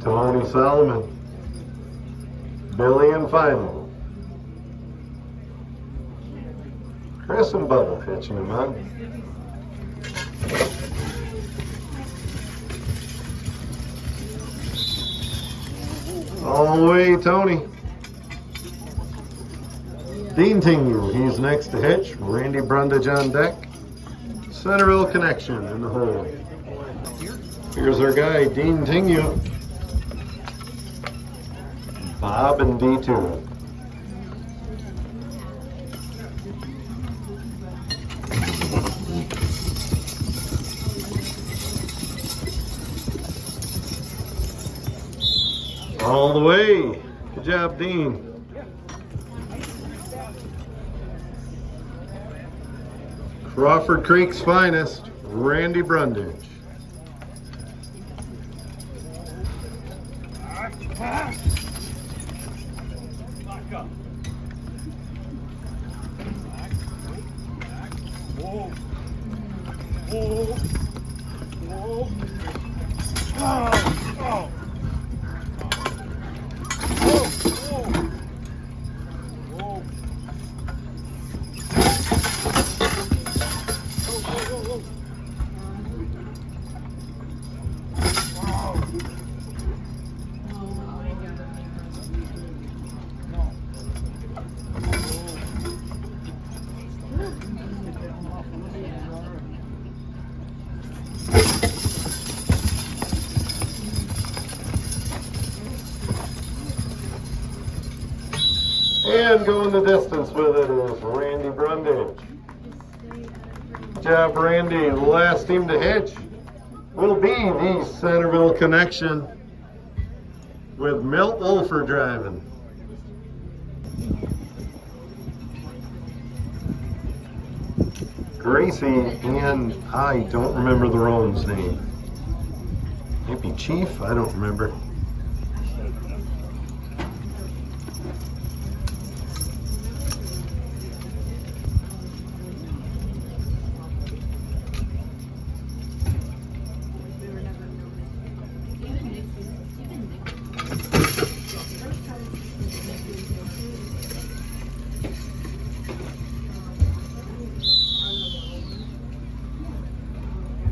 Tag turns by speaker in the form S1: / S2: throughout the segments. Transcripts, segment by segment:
S1: Tony Solomon, Billy and Final. Chris and Bubba hitching him on. All the way, Tony. Dean Tingle, he's next to hitch. Randy Brundage on deck. Centerville connection in the hole. Here's our guy, Dean Tingle. Bob and D2. All the way. Good job, Dean. Crawford Creek's finest, Randy Brundage.
S2: Whoa. Whoa. Whoa. Oh. Oh.
S1: And going the distance with it is Randy Brundage. Good job, Randy. The last team to hitch will be the Centerville connection with Milt Wolfer driving. Gracie and I don't remember the roan's name. Maybe Chief? I don't remember.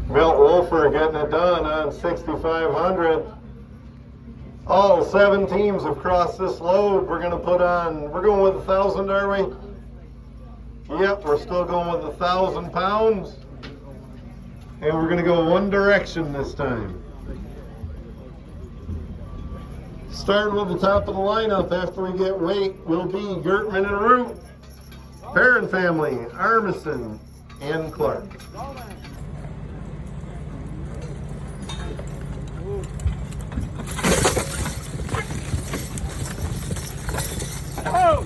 S1: Milt Wolfer getting it done on 6,500. All 7 teams have crossed this load. We're going with 1,000, are we? Yep, we're still going with 1,000 pounds. And we're going to go one direction this time. Starting with the top of the lineup after we get weight will be Gertman and Root, Perrin family, Armisen, and Clark.
S2: Oh!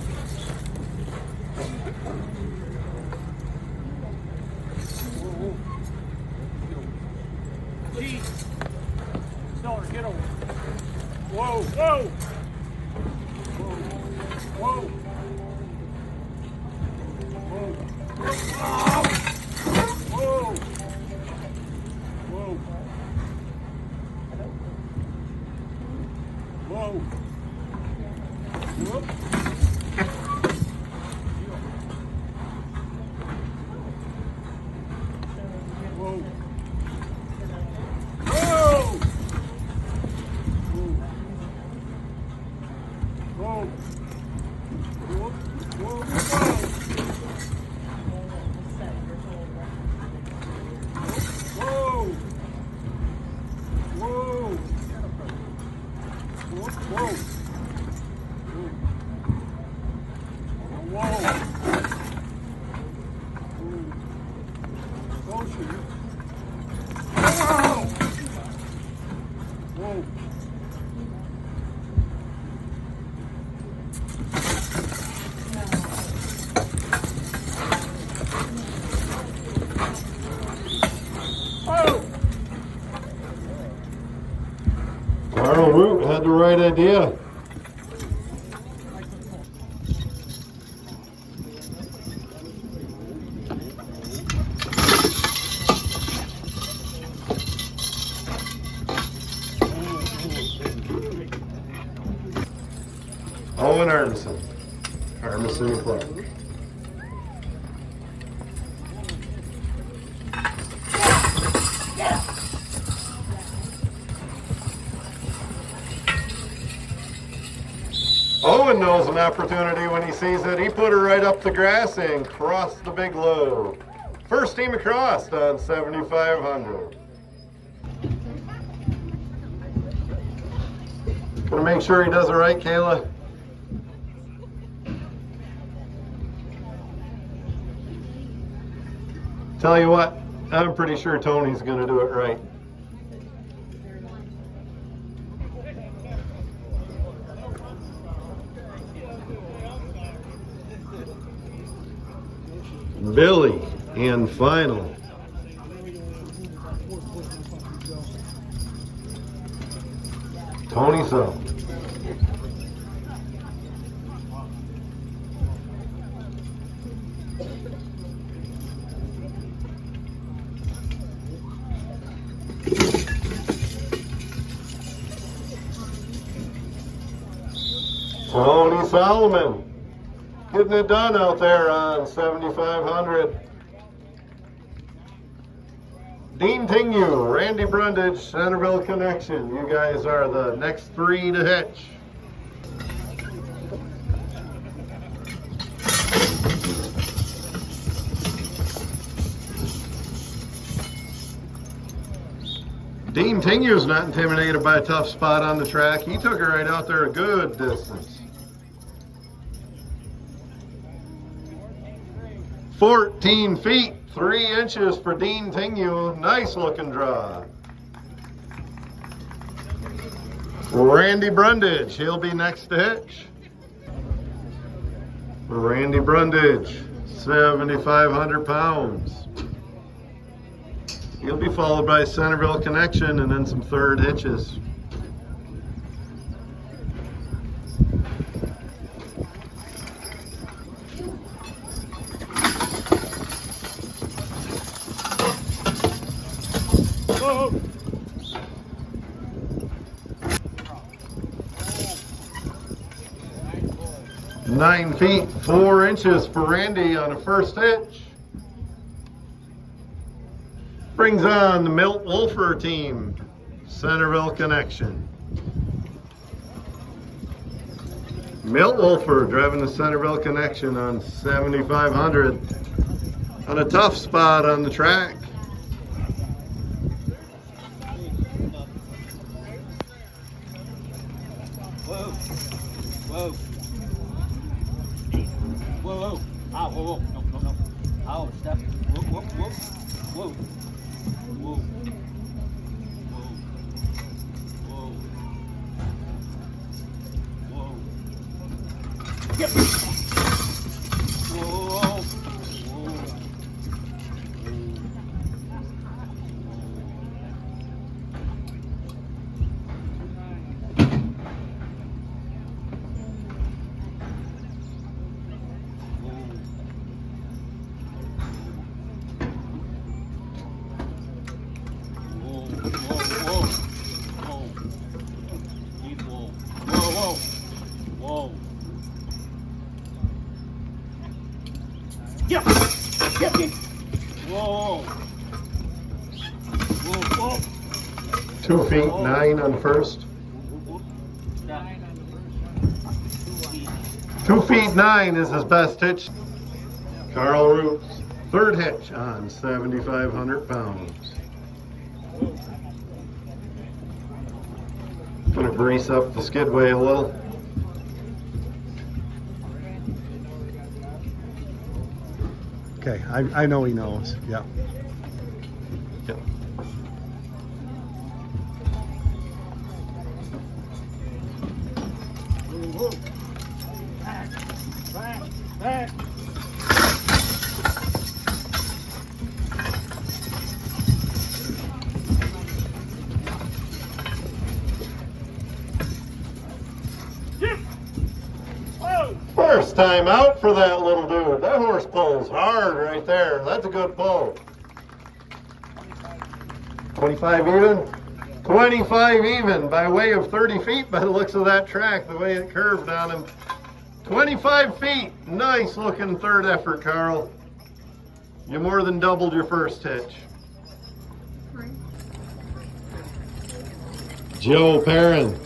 S2: Jeez. Stoner, get over. Whoa, whoa! Whoa. Whoa. Whoa. Whoa. Whoa. Whoa. Whoop. Whoa. Whoa. Whoa. Whoa. Whoa. Whoa. Whoa. Whoa. Whoa. Whoa.
S1: Arnold Root had the right idea. Owen Arneson, Arneson Clark. Owen knows an opportunity when he sees it. He put her right up the grass and crossed the big low. First team across on 7,500. Gonna make sure he does it right, Kayla. Tell you what, I'm pretty sure Tony's gonna do it right. Billy in final. Tony so. Tony Solomon getting it done out there on 7,500. Dean Tingu, Randy Brundage, Centerville Connection. You guys are the next three to hitch. Dean Tingu's not intimidated by a tough spot on the track. He took her right out there a good distance. 14 feet, 3 inches for Dean Tingu. Nice looking draw. Randy Brundage, he'll be next to hitch. Randy Brundage, 7,500 pounds. He'll be followed by Centerville Connection and then some third hitches.
S2: Whoa.
S1: 9 feet, 4 inches for Randy on a first hitch. Brings on the Milt Wolfer team, Centerville Connection. Milt Wolfer driving the Centerville Connection on 7,500 on a tough spot on the track.
S2: Whoa. Whoa. Whoa, whoa. Ah, whoa, whoa. No, no, no. Ow, step. Whoa, whoa, whoa. Whoa. Whoa. Whoa. Whoa. Whoa. Yep. Whoa. Whoa. Yeah. Yeah. Whoa. Whoa. Whoa.
S1: 2 feet 9 on first. 2 feet 9 is his best hitch. Carl Roots, third hitch on 7,500 pounds. Gonna grease up the skidway a little.
S3: Okay, I know he knows. Yeah.
S1: Yep.
S2: Back. Back. Back.
S1: First time out for that little dude. That horse pulls hard right there. That's a good pull. 25 even? 25 even by way of 30 feet by the looks of that track, the way it curved on him. 25 feet. Nice looking third effort, Carl. You more than doubled your first hitch. Joe Perrin.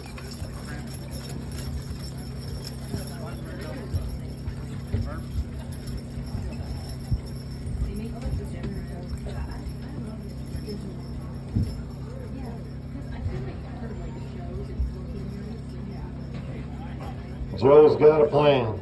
S1: Joe's got a plan.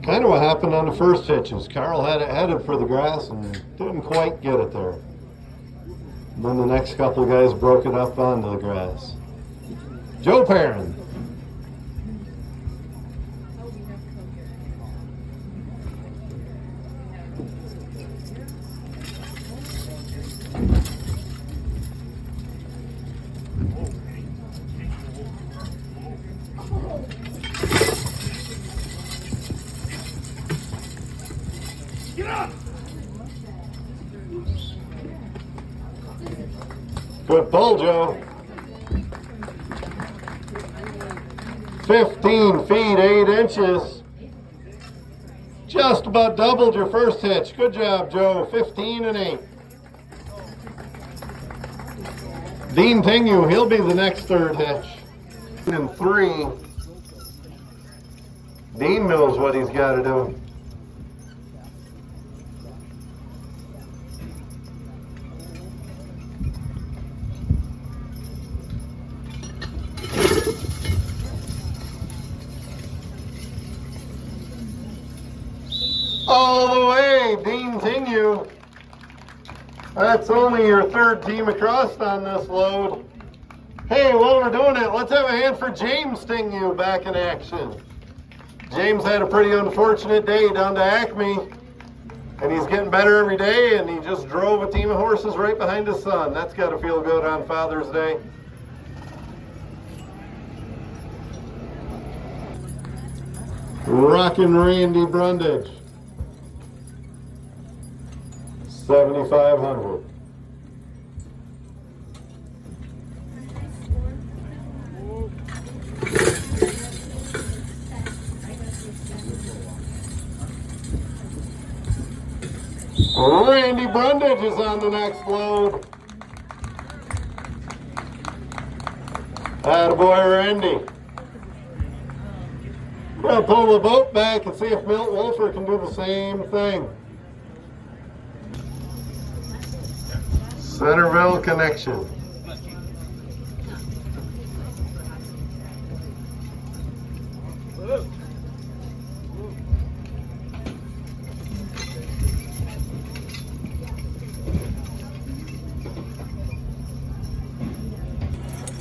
S1: Kind of what happened on the first hitches. Carl had it headed for the grass and didn't quite get it there. And then the next couple of guys broke it up onto the grass. Joe Perrin. Good pull, Joe. 15 feet, 8 inches. Just about doubled your first hitch. Good job, Joe. 15 and 8. Dean Tingu, he'll be the next third hitch. And 3. Dean knows what he's got to do. All the way, Dean Tingu. That's only your third team across on this load. Hey, while we're doing it, let's have a hand for James Tingu back in action. James had a pretty unfortunate day down to Acme, and he's getting better every day, and he just drove a team of horses right behind his son. That's got to feel good on Father's Day. Rockin' Randy Brundage. 7,500. Randy Brundage is on the next load. Attaboy, Randy. We'll pull the boat back and see if Milt Wolfer can do the same thing. Centerville connection.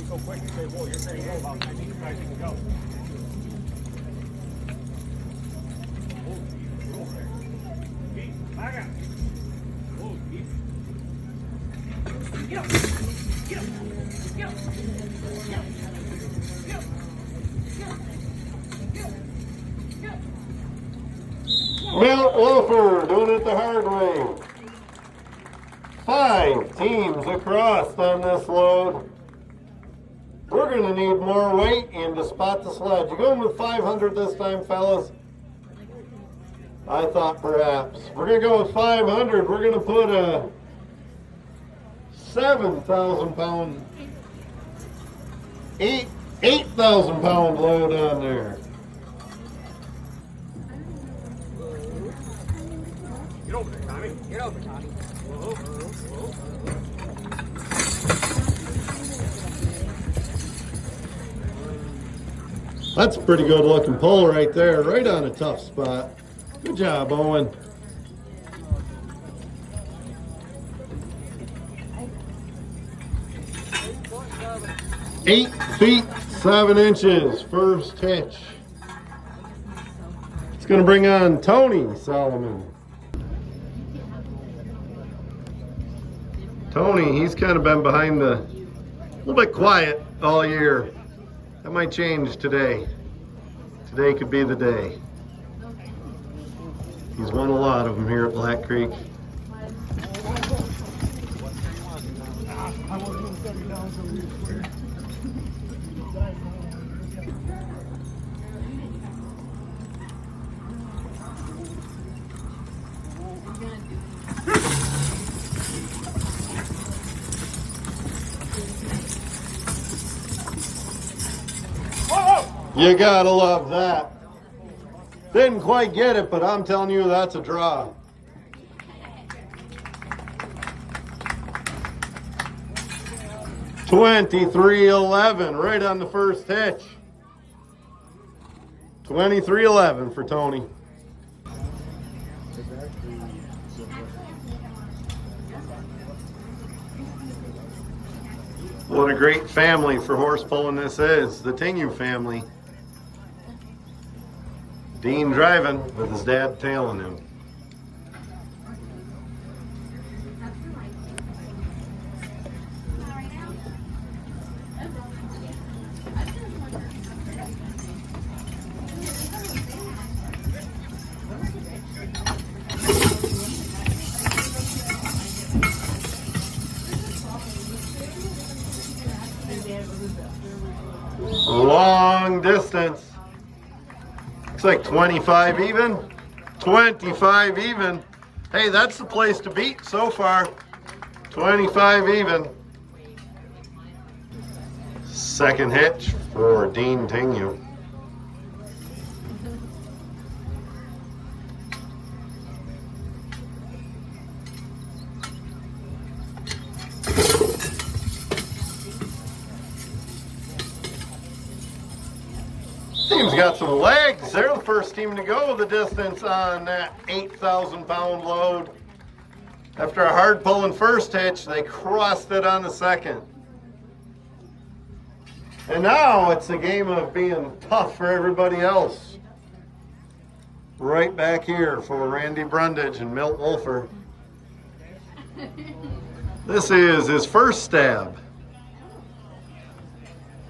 S2: So quick, you say, whoa, you're saying, whoa, about 19 you guys can go. Back up. Whoa, keep. Get up! Get up! Get up! Get up! Get up! Get up! Get up! Get up!
S1: Milt Wolfer doing it the hard way. 5 teams across on this load. We're going to need more weight in to spot the sled. You going with 500 this time, fellas? I thought perhaps. We're going to go with 500. We're going to put a 7,000 pound, 8,000 pound load on there.
S2: Get over there, Tommy. Get over, Tommy. Whoa, whoa, whoa.
S1: That's a pretty good looking pull right there, right on a tough spot. Good job, Owen. 8 feet 7 inches, first hitch. Gonna bring on Tony Solomon. Tony, he's kind of been behind a little bit quiet all year. That might change today. Today could be the day. He's won a lot of them here at Black Creek. You gotta love that. Didn't quite get it, but I'm telling you, that's a draw. $23.11, right on the first hitch. $23.11 for Tony. What a great family for horse pulling this is, the Tingu family. Dean driving with his dad tailing him. Long distance. Looks like 25 even. 25 even. Hey, that's the place to beat so far. 25 even. Second hitch for Dean Tingu. Team's got some legs. They're the first team to go the distance on that 8,000 pound load. After a hard pulling first hitch, they crossed it on the second. And now it's a game of being tough for everybody else. Right back here for Randy Brundage and Milt Wolfer. This is his first stab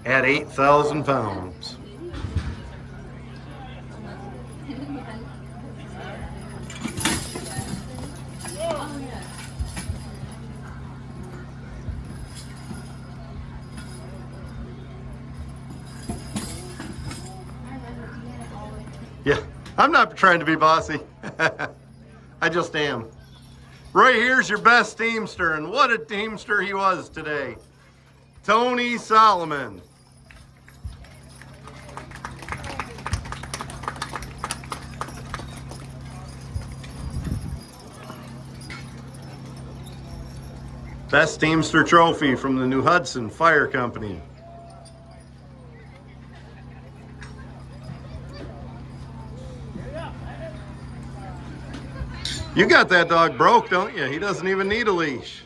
S1: at 8,000 pounds. Yeah, I'm not trying to be bossy. I just am. Right here's your best teamster, and what a teamster he was today. Tony Solomon. Best teamster trophy from the New Hudson Fire Company. You got that dog broke, don't you? He doesn't even need a leash.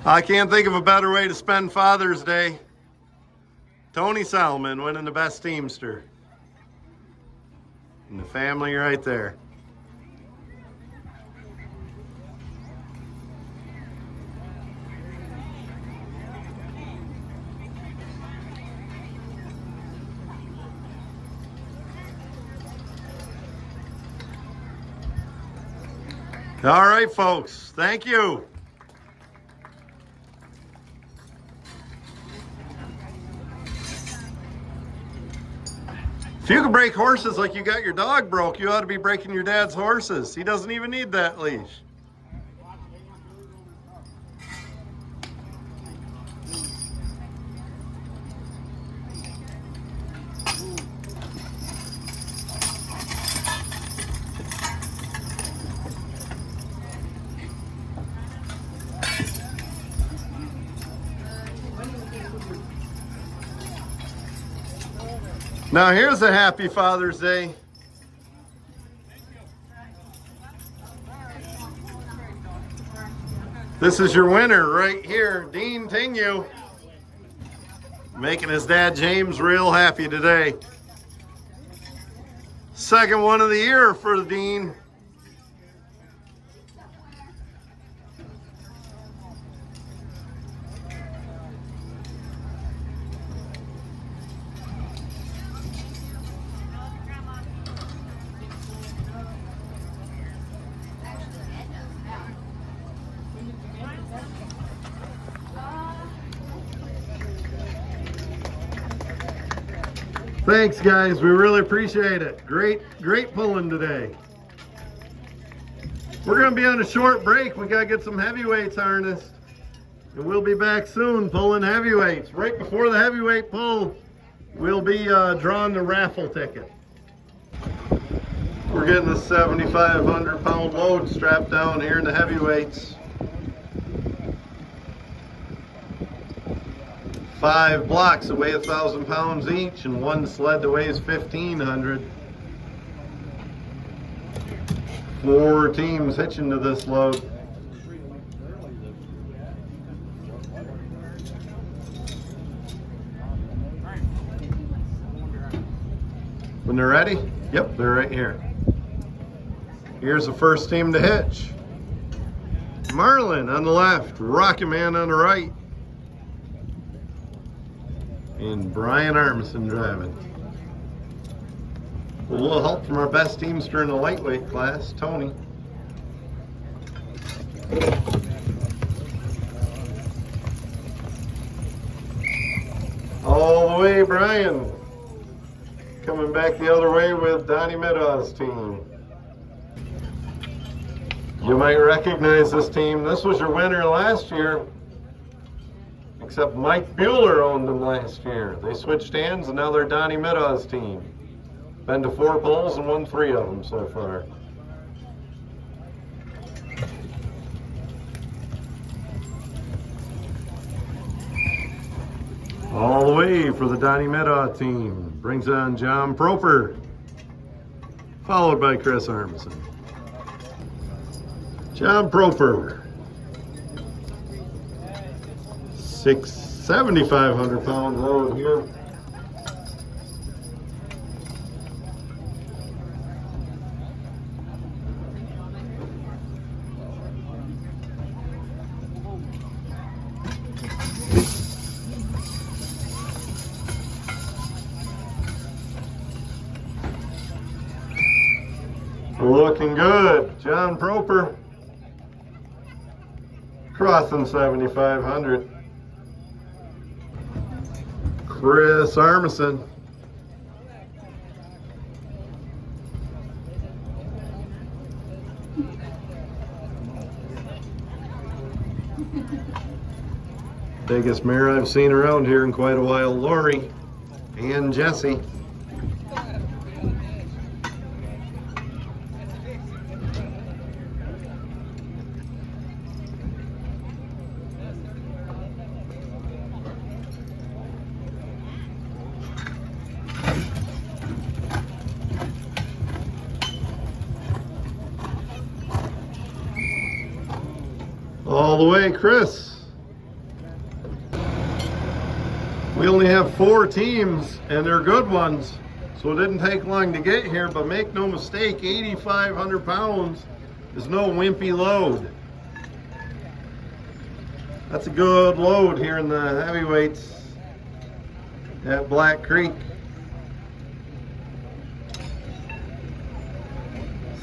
S1: I can't think of a better way to spend Father's Day. Tony Solomon winning the best teamster. And the family right there. All right, folks. Thank you. If you can break horses like you got your dog broke, you ought to be breaking your dad's horses. He doesn't even need that leash. Now here's a happy Father's Day. This is your winner right here, Dean Tingu. Making his dad James real happy today. Second one of the year for the Dean. Thanks, guys. We really appreciate it. Great pulling today. We're going to be on a short break. We got to get some heavyweights harnessed. And we'll be back soon pulling heavyweights. Right before the heavyweight pull, we'll be drawing the raffle ticket. We're getting a 7,500 pound load strapped down here in the heavyweights. 5 blocks that weigh 1,000 pounds each, and 1 sled that weighs 1,500. 4 teams hitching to this load. When they're ready? Yep, they're right here. Here's the first team to hitch. Marlin on the left, Rocket Man on the right. And Brian Armisen driving. A little help from our best teamster in the lightweight class, Tony. All the way, Brian. Coming back the other way with Donnie Meadow's team. You might recognize this team. This was your winner last year. Except Mike Bueller owned them last year. They switched hands and now they're Donnie Meadow's team. Been to 4 pulls and won 3 of them so far. All the way for the Donnie Meadow team. Brings on John Proper. Followed by Chris Armisen. John Proper. 7,500 pound load here. Looking good, John Proper. Crossing 7,500. Chris Armisen. Biggest mare I've seen around here in quite a while, Lori and Jesse. All the way, Chris. We only have 4 teams, and they're good ones, so it didn't take long to get here, but make no mistake, 8,500 pounds is no wimpy load. That's a good load here in the heavyweights at Black Creek.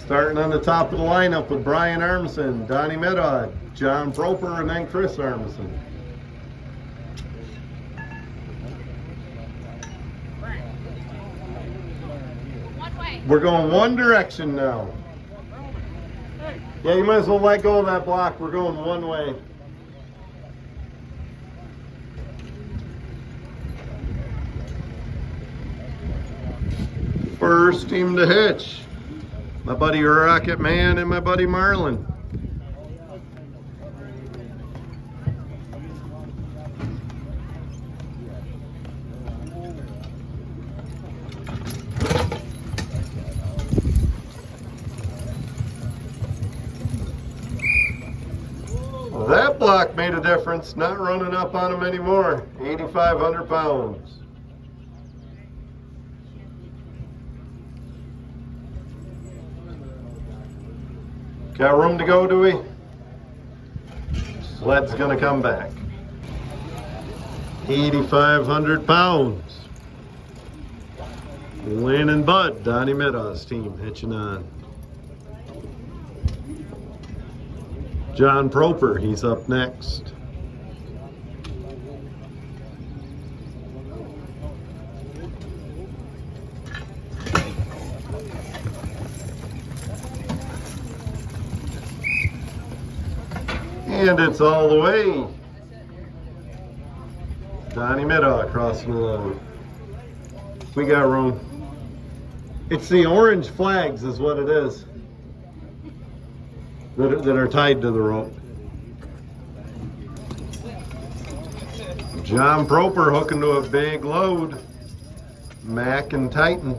S1: Starting on the top of the lineup with Brian Armisen, Donnie Meadow, John Proper, and then Chris Armisen. We're going one direction now. Yeah, you might as well let go of that block. We're going one way. First team to hitch. My buddy Rocket Man and my buddy Marlin. That block made a difference. Not running up on him anymore. 8,500 pounds. Got room to go, do we? Sled's gonna come back. 8,500 pounds. Lynn and Bud, Donnie Meadow's team, hitching on. John Proper, he's up next. And it's all the way. Donnie Meadow crossing the load. We got room. It's the orange flags is what it is that are tied to the rope. John Proper hooking to a big load. Mac and Titan.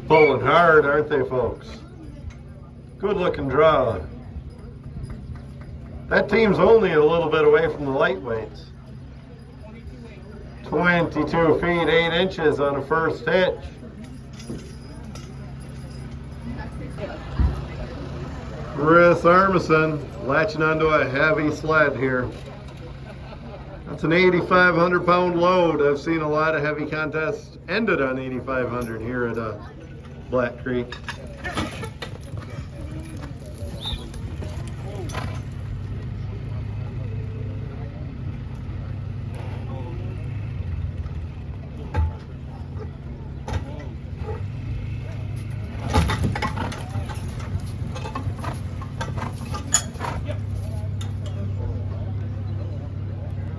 S1: Pulling hard, aren't they, folks? Good looking draw. That team's only a little bit away from the lightweights. 22 feet 8 inches on a first hitch. Chris Armisen latching onto a heavy sled here. That's an 8,500 pound load. I've seen a lot of heavy contests ended on 8,500 here at Black Creek.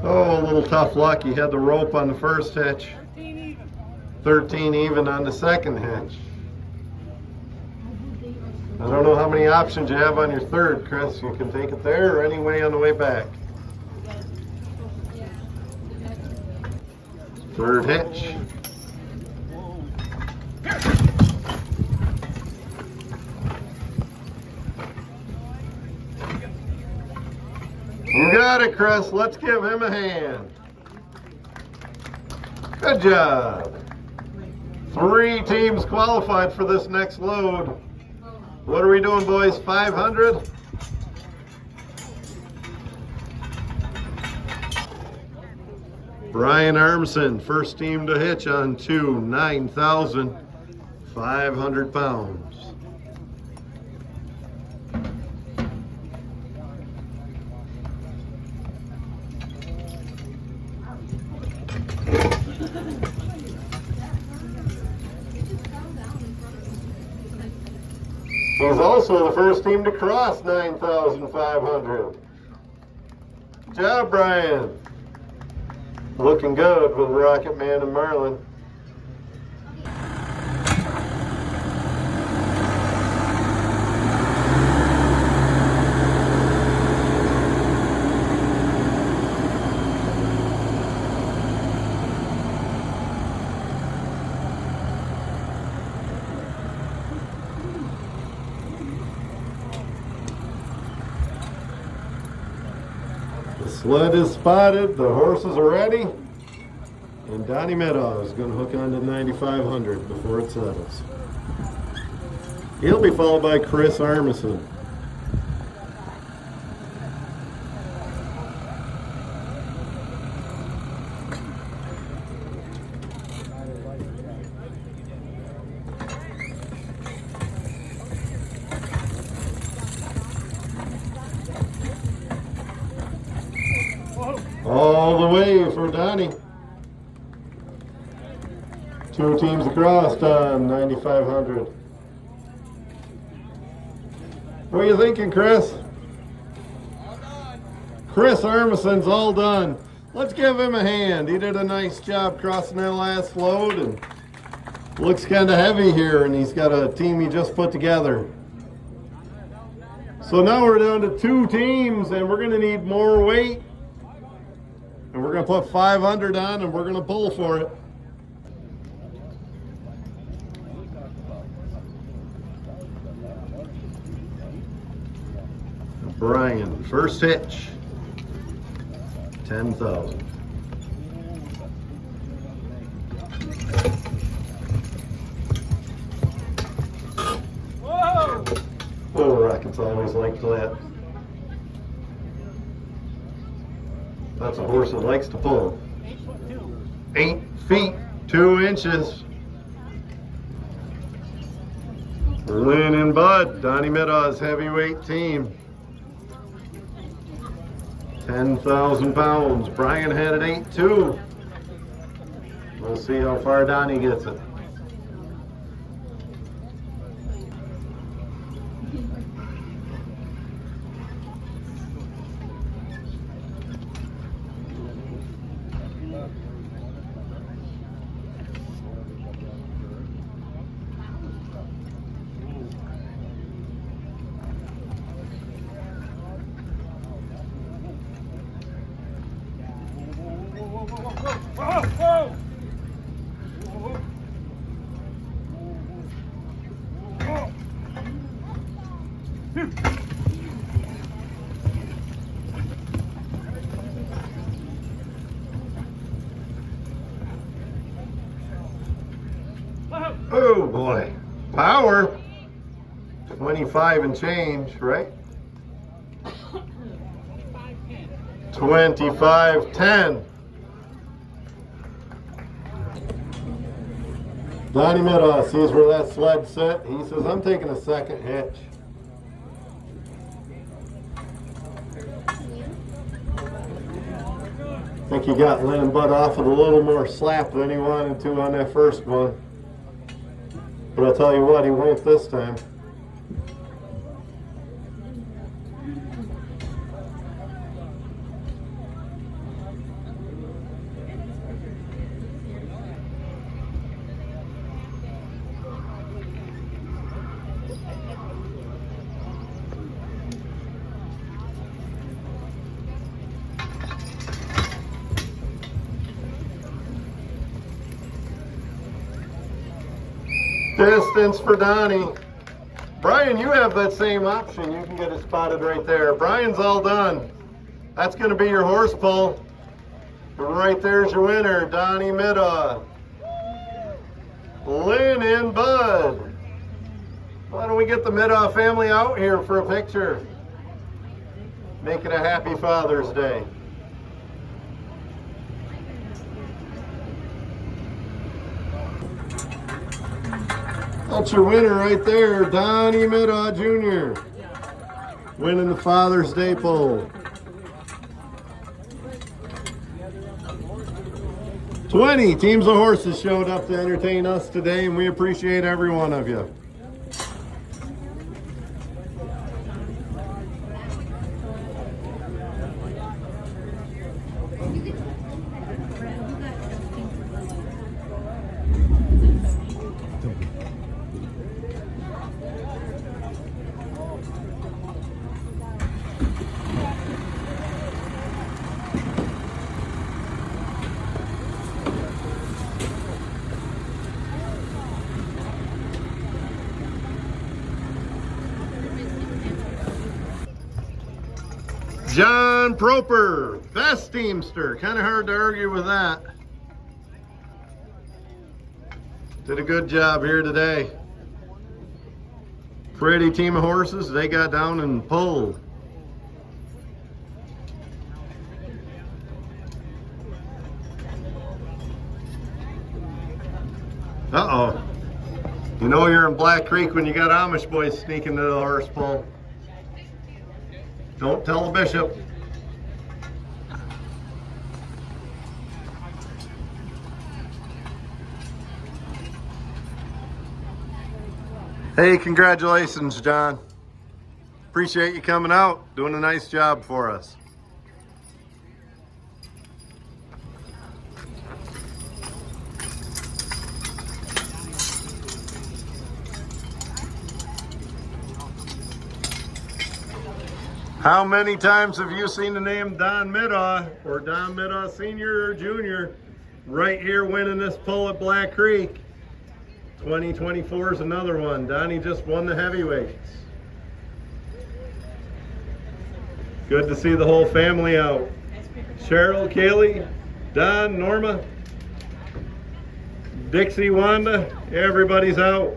S1: Oh, a little tough luck. He had the rope on the first hitch. 13 even on the second hitch. I don't know how many options you have on your third, Chris. You can take it there or any way on the way back. Third hitch. You got it, Chris. Let's give him a hand. Good job. 3 teams qualified for this next load. What are we doing, boys? 500? Brian Armisen, first team to hitch on 9,500 pounds. He's also the first team to cross 9,500. Good job, Brian. Looking good with Rocket Man and Marlin. The sled is spotted, the horses are ready, and Donnie Meadow is going to hook onto 9,500 before it settles. He'll be followed by Chris Armisen. All the way for Donnie. 2 teams across on 9,500. What are you thinking, Chris?
S2: All done.
S1: Chris Armisen's all done. Let's give him a hand. He did a nice job crossing that last load and looks kind of heavy here, and he's got a team he just put together. So now we're down to 2 teams, and we're gonna need more weight. And we're gonna put 500 on, and we're gonna pull for it. Brian, first hitch, 10,000.
S2: Whoa!
S1: Oh, Rockets always like that. That's a horse that likes to pull. 8 feet, 2 inches. Lynn and Bud, Donnie Middaw's heavyweight team. 10,000 pounds. Brian had it 8-2. We'll see how far Donnie gets it. Oh boy, power, 25 and change, right? 25-10. Donnie Middaw sees where that sled sit. He says, I'm taking a second hitch. I think he got Lynn and Bud off with a little more slap than he wanted to on that first one. But I'll tell you what, he won't this time. Distance for Donnie. Brian, you have that same option. You can get it spotted right there. Brian's all done. That's going to be your horse pull. Right there's your winner, Donnie Middaw. Lynn and Bud. Why don't we get the Middaw family out here for a picture? Make it a happy Father's Day. That's your winner right there, Donnie Middaw Jr. Winning the Father's Day poll. 20 teams of horses showed up to entertain us today, and we appreciate every one of you. John Proper, best teamster. Kind of hard to argue with that. Did a good job here today. Pretty team of horses. They got down and pulled. Uh-oh. You know you're in Black Creek when you got Amish boys sneaking into the horse pull. Don't tell the bishop. Hey, congratulations, John. Appreciate you coming out, doing a nice job for us. How many times have you seen the name Don Middaugh or Don Middaugh Senior or Junior right here winning this pull at Black Creek? 2024 is another one. Donnie just won the heavyweights. Good to see the whole family out. Cheryl, Kaylee, Don, Norma, Dixie, Wanda, everybody's out.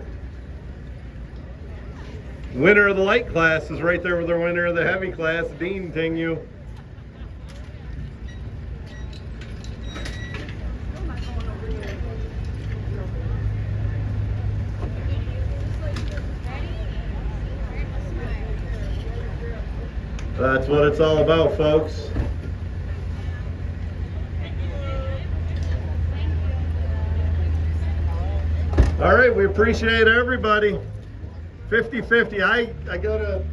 S1: Winner of the light class is right there with the winner of the heavy class, Dean Tingu. That's what it's all about, folks. All right, we appreciate everybody. 50-50.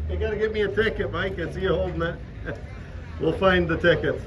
S1: You gotta get me a ticket, Mike. I see you holding it. We'll find the tickets.